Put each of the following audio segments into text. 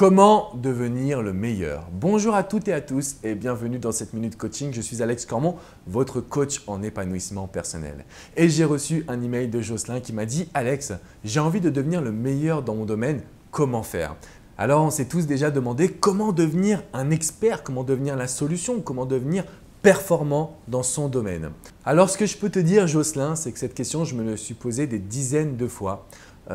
Comment devenir le meilleur? Bonjour à toutes et à tous et bienvenue dans cette Minute Coaching. Je suis Alex Cormon, votre coach en épanouissement personnel. Et j'ai reçu un email de Jocelyn qui m'a dit « Alex, j'ai envie de devenir le meilleur dans mon domaine, comment faire ?» Alors on s'est tous déjà demandé comment devenir un expert, comment devenir la solution, comment devenir performant dans son domaine. Alors ce que je peux te dire Jocelyn, c'est que cette question, je me la suis posée des dizaines de fois.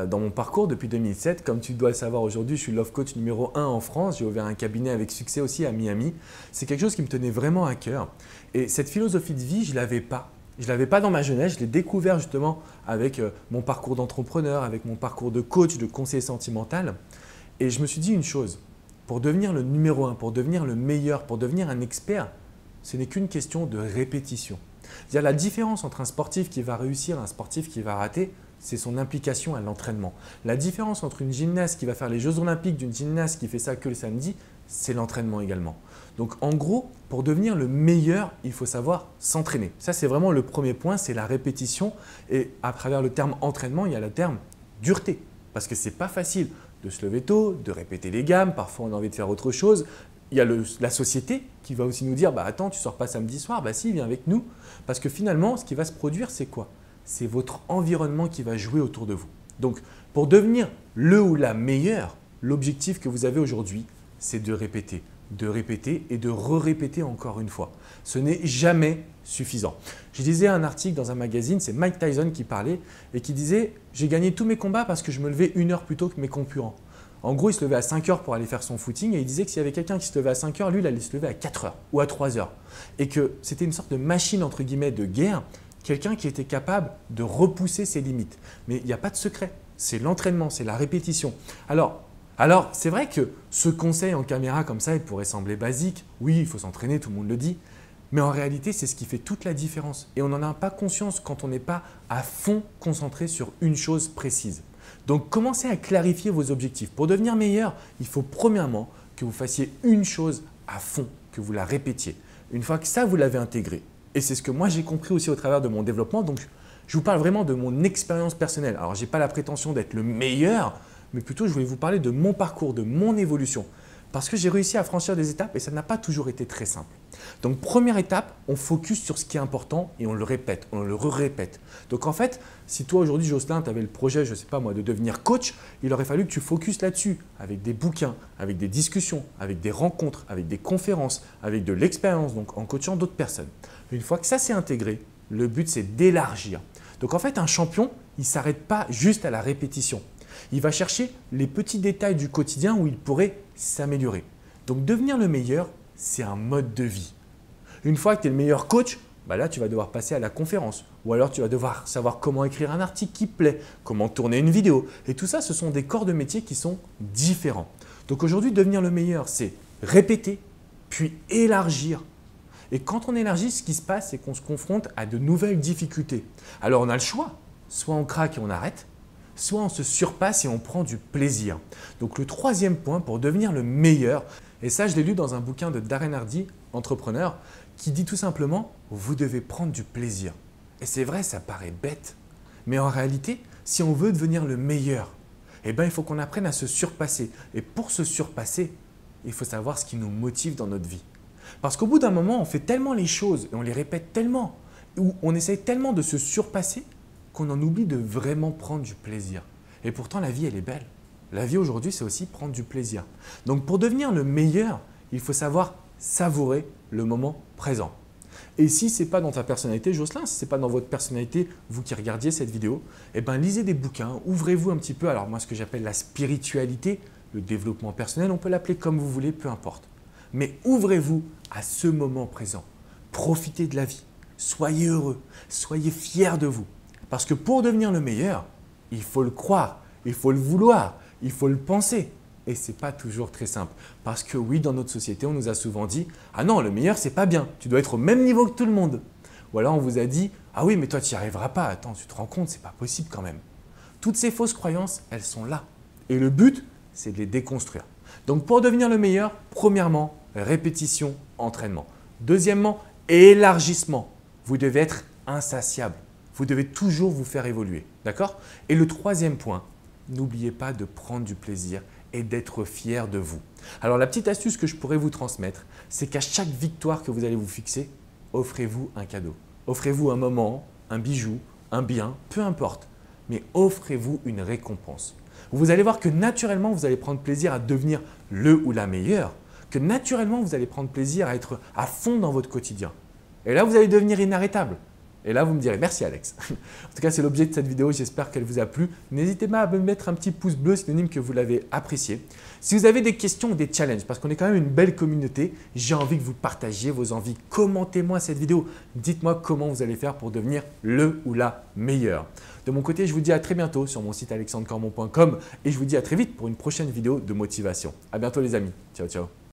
Dans mon parcours depuis 2007, comme tu dois le savoir aujourd'hui, je suis Love Coach numéro 1 en France. J'ai ouvert un cabinet avec succès aussi à Miami. C'est quelque chose qui me tenait vraiment à cœur. Et cette philosophie de vie, je ne l'avais pas. Je ne l'avais pas dans ma jeunesse. Je l'ai découvert justement avec mon parcours d'entrepreneur, avec mon parcours de coach, de conseiller sentimental. Et je me suis dit une chose. Pour devenir le numéro 1, pour devenir le meilleur, pour devenir un expert, ce n'est qu'une question de répétition. C'est-à-dire la différence entre un sportif qui va réussir et un sportif qui va rater, c'est son implication à l'entraînement. La différence entre une gymnaste qui va faire les Jeux Olympiques d'une gymnaste qui fait ça que le samedi, c'est l'entraînement également. Donc en gros, pour devenir le meilleur, il faut savoir s'entraîner. Ça, c'est vraiment le premier point, c'est la répétition. Et à travers le terme entraînement, il y a le terme dureté. Parce que ce n'est pas facile de se lever tôt, de répéter les gammes, parfois on a envie de faire autre chose. Il y a la société qui va aussi nous dire « Attends, tu ne sors pas samedi soir ?» Si, viens avec nous. Parce que finalement, ce qui va se produire, c'est quoi? C'est votre environnement qui va jouer autour de vous. Donc, pour devenir le ou la meilleure, l'objectif que vous avez aujourd'hui, c'est de répéter et de re-répéter encore une fois. Ce n'est jamais suffisant. Je lisais un article dans un magazine, c'est Mike Tyson qui parlait et qui disait « J'ai gagné tous mes combats parce que je me levais 1 heure plus tôt que mes concurrents ». En gros, il se levait à 5 heures pour aller faire son footing et il disait que s'il y avait quelqu'un qui se levait à 5 heures, lui, il allait se lever à 4 heures ou à 3 heures. Et que c'était une sorte de machine entre guillemets de guerre, quelqu'un qui était capable de repousser ses limites. Mais il n'y a pas de secret, c'est l'entraînement, c'est la répétition. Alors c'est vrai que ce conseil en caméra comme ça, il pourrait sembler basique. Oui, il faut s'entraîner, tout le monde le dit. Mais en réalité, c'est ce qui fait toute la différence. Et on n'en a pas conscience quand on n'est pas à fond concentré sur une chose précise. Donc, commencez à clarifier vos objectifs. Pour devenir meilleur, il faut premièrement que vous fassiez une chose à fond, que vous la répétiez. Une fois que ça, vous l'avez intégré. Et c'est ce que moi, j'ai compris aussi au travers de mon développement. Donc, je vous parle vraiment de mon expérience personnelle. Alors, je n'ai pas la prétention d'être le meilleur, mais plutôt, je voulais vous parler de mon parcours, de mon évolution. Parce que j'ai réussi à franchir des étapes et ça n'a pas toujours été très simple. Donc, première étape, on focus sur ce qui est important et on le répète, on le répète. Donc, en fait, si toi aujourd'hui, Jocelyn, tu avais le projet, je ne sais pas moi, de devenir coach, il aurait fallu que tu focuses là-dessus avec des bouquins, avec des discussions, avec des rencontres, avec des conférences, avec de l'expérience, donc en coachant d'autres personnes. Une fois que ça s'est intégré, le but, c'est d'élargir. Donc, en fait, un champion, il ne s'arrête pas juste à la répétition. Il va chercher les petits détails du quotidien où il pourrait s'améliorer. Donc, devenir le meilleur, c'est un mode de vie. Une fois que tu es le meilleur coach, là, tu vas devoir passer à la conférence. Ou alors, tu vas devoir savoir comment écrire un article qui plaît, comment tourner une vidéo. Et tout ça, ce sont des corps de métier qui sont différents. Donc, aujourd'hui, devenir le meilleur, c'est répéter, puis élargir. Et quand on élargit, ce qui se passe, c'est qu'on se confronte à de nouvelles difficultés. Alors, on a le choix. Soit on craque et on arrête, soit on se surpasse et on prend du plaisir. Donc, le troisième point pour devenir le meilleur, et ça, je l'ai lu dans un bouquin de Darren Hardy, entrepreneur, qui dit tout simplement « vous devez prendre du plaisir ». Et c'est vrai, ça paraît bête. Mais en réalité, si on veut devenir le meilleur, il faut qu'on apprenne à se surpasser. Et pour se surpasser, il faut savoir ce qui nous motive dans notre vie. Parce qu'au bout d'un moment, on fait tellement les choses et on les répète tellement, ou on essaye tellement de se surpasser qu'on en oublie de vraiment prendre du plaisir. Et pourtant, la vie, elle est belle. La vie aujourd'hui, c'est aussi prendre du plaisir. Donc, pour devenir le meilleur, il faut savoir savourer le moment présent. Et si ce n'est pas dans ta personnalité, Jocelyn, si ce n'est pas dans votre personnalité, vous qui regardiez cette vidéo, lisez des bouquins, ouvrez-vous un petit peu. Alors moi, ce que j'appelle la spiritualité, le développement personnel, on peut l'appeler comme vous voulez, peu importe. Mais ouvrez-vous à ce moment présent. Profitez de la vie. Soyez heureux. Soyez fiers de vous. Parce que pour devenir le meilleur, il faut le croire, il faut le vouloir, il faut le penser. Et ce n'est pas toujours très simple. Parce que oui, dans notre société, on nous a souvent dit « Ah non, le meilleur, ce n'est pas bien. Tu dois être au même niveau que tout le monde. » Ou alors on vous a dit « Ah oui, mais toi, tu n'y arriveras pas. Attends, tu te rends compte, ce n'est pas possible quand même. » Toutes ces fausses croyances, elles sont là. Et le but, c'est de les déconstruire. Donc, pour devenir le meilleur, premièrement, répétition, entraînement. Deuxièmement, élargissement. Vous devez être insatiable. Vous devez toujours vous faire évoluer. D'accord? Et le troisième point, n'oubliez pas de prendre du plaisir et d'être fier de vous. Alors la petite astuce que je pourrais vous transmettre, c'est qu'à chaque victoire que vous allez vous fixer, offrez-vous un cadeau. Offrez-vous un moment, un bijou, un bien, peu importe, mais offrez-vous une récompense. Vous allez voir que naturellement, vous allez prendre plaisir à devenir le ou la meilleure, que naturellement, vous allez prendre plaisir à être à fond dans votre quotidien. Et là, vous allez devenir inarrêtable. Et là, vous me direz merci Alex. En tout cas, c'est l'objet de cette vidéo. J'espère qu'elle vous a plu. N'hésitez pas à me mettre un petit pouce bleu synonyme que vous l'avez apprécié. Si vous avez des questions ou des challenges, parce qu'on est quand même une belle communauté, j'ai envie que vous partagiez vos envies. Commentez-moi cette vidéo. Dites-moi comment vous allez faire pour devenir le ou la meilleure. De mon côté, je vous dis à très bientôt sur mon site alexandrecormon.com et je vous dis à très vite pour une prochaine vidéo de motivation. À bientôt les amis. Ciao, ciao.